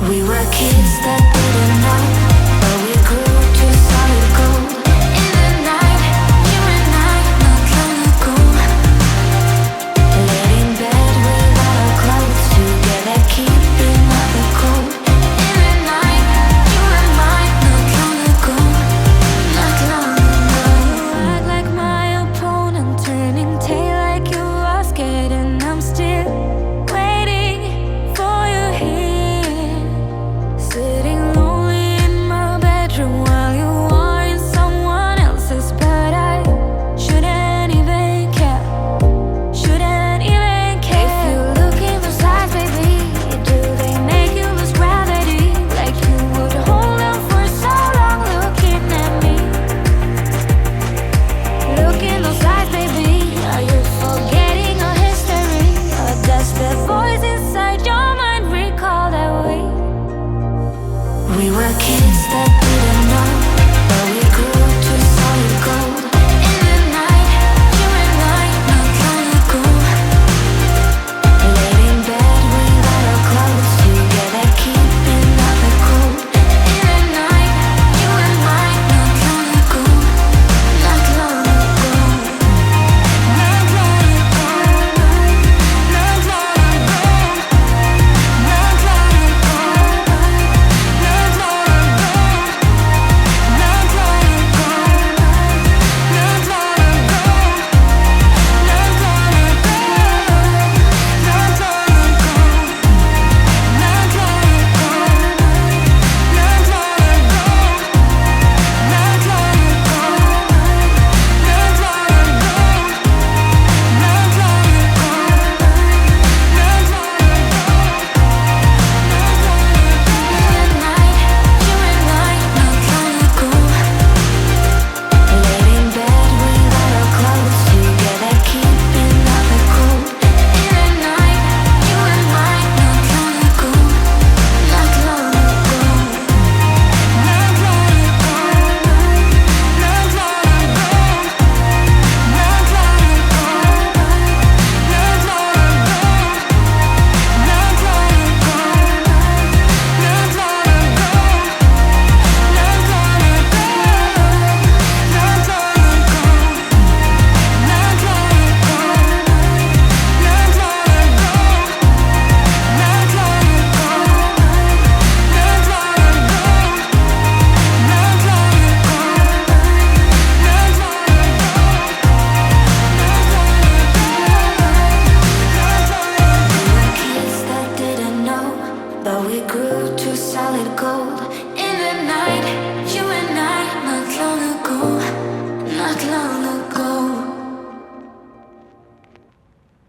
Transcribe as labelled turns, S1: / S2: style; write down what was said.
S1: We were kids that didn't know, but we grew to solid gold. In the night, you and I, not long ago, laid in bed without our clothes, together keeping out the cold. In the night, you and I, not long ago, not long ago. You act like my opponent, turning tail like you are scared, and I'm still waiting for you here. Sitting lonely in my bedroom while you are in someone else's, but I shouldn't even care, shouldn't even care. If you look in those eyes, baby, do they make you lose gravity? Like you would hold on for so long looking at me. Look in those eyes, baby, are you forgetting our history? Or does the voice inside your mind recall that we were kids that didn't know, but we grew to solid gold. In the night, you and I, not long ago, laid in bed without our clothes, together keeping out the cold. In the night, you and I, not long ago, not long ago, not long ago, not long ago, not long ago, not long